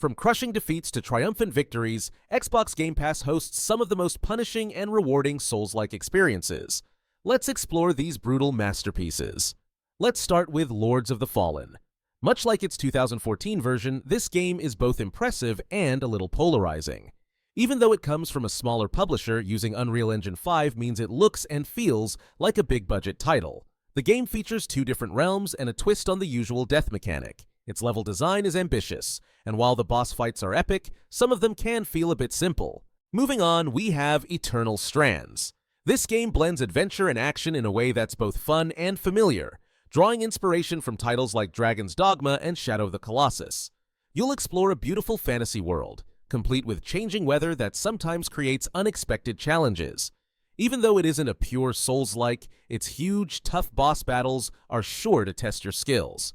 From crushing defeats to triumphant victories, Xbox Game Pass hosts some of the most punishing and rewarding Souls-like experiences. Let's explore these brutal masterpieces. Let's start with Lords of the Fallen. Much like its 2014 version, this game is both impressive and a little polarizing. Even though it comes from a smaller publisher, using Unreal Engine 5 means it looks and feels like a big-budget title. The game features two different realms and a twist on the usual death mechanic. Its level design is ambitious, and while the boss fights are epic, some of them can feel a bit simple. Moving on, we have Eternal Strands. This game blends adventure and action in a way that's both fun and familiar, drawing inspiration from titles like Dragon's Dogma and Shadow of the Colossus. You'll explore a beautiful fantasy world, complete with changing weather that sometimes creates unexpected challenges. Even though it isn't a pure Souls-like, its huge, tough boss battles are sure to test your skills.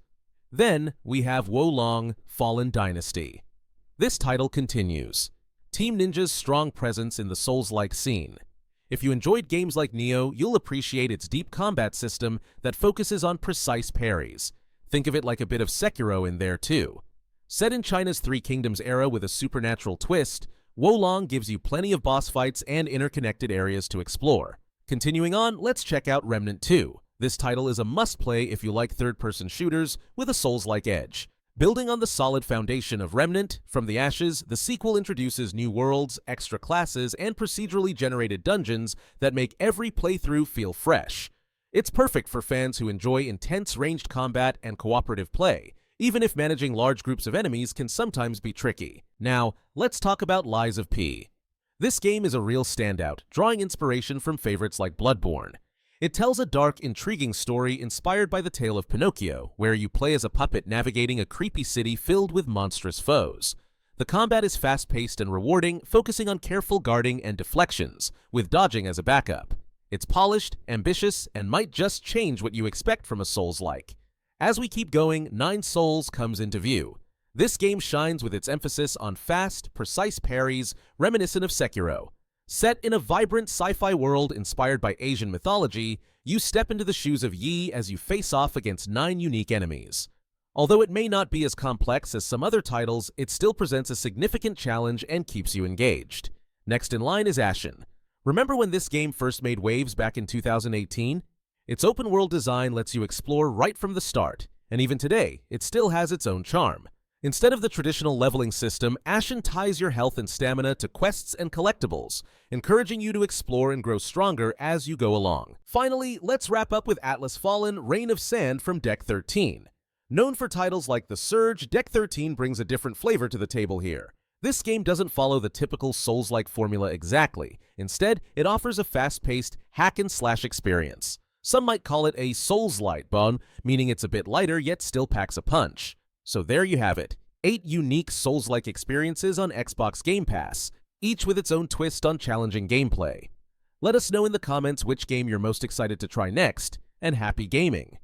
Then, we have Wo Long Fallen Dynasty. This title continues Team Ninja's strong presence in the Souls-like scene. If you enjoyed games like Nioh, you'll appreciate its deep combat system that focuses on precise parries. Think of it like a bit of Sekiro in there too. Set in China's Three Kingdoms era with a supernatural twist, Wo Long gives you plenty of boss fights and interconnected areas to explore. Continuing on, let's check out Remnant 2. This title is a must-play if you like third-person shooters with a Souls-like edge. Building on the solid foundation of Remnant, From the Ashes, the sequel introduces new worlds, extra classes, and procedurally generated dungeons that make every playthrough feel fresh. It's perfect for fans who enjoy intense ranged combat and cooperative play, even if managing large groups of enemies can sometimes be tricky. Now, let's talk about Lies of P. This game is a real standout, drawing inspiration from favorites like Bloodborne. It tells a dark, intriguing story inspired by the tale of Pinocchio, where you play as a puppet navigating a creepy city filled with monstrous foes. The combat is fast-paced and rewarding, focusing on careful guarding and deflections, with dodging as a backup. It's polished, ambitious, and might just change what you expect from a Souls-like. As we keep going, Nine Souls comes into view. This game shines with its emphasis on fast, precise parries, reminiscent of Sekiro. Set in a vibrant sci-fi world inspired by Asian mythology, you step into the shoes of Yi as you face off against 9 unique enemies. Although it may not be as complex as some other titles, it still presents a significant challenge and keeps you engaged. Next in line is Ashen. Remember when this game first made waves back in 2018? Its open-world design lets you explore right from the start, and even today, it still has its own charm. Instead of the traditional leveling system, Ashen ties your health and stamina to quests and collectibles, encouraging you to explore and grow stronger as you go along. Finally, let's wrap up with Atlas Fallen Reign of Sand from Deck 13. Known for titles like The Surge, Deck 13 brings a different flavor to the table here. This game doesn't follow the typical Souls-like formula exactly. Instead, it offers a fast-paced hack-and-slash experience. Some might call it a Souls-light, meaning it's a bit lighter yet still packs a punch. So there you have it, 8 unique Souls-like experiences on Xbox Game Pass, each with its own twist on challenging gameplay. Let us know in the comments which game you're most excited to try next, and happy gaming!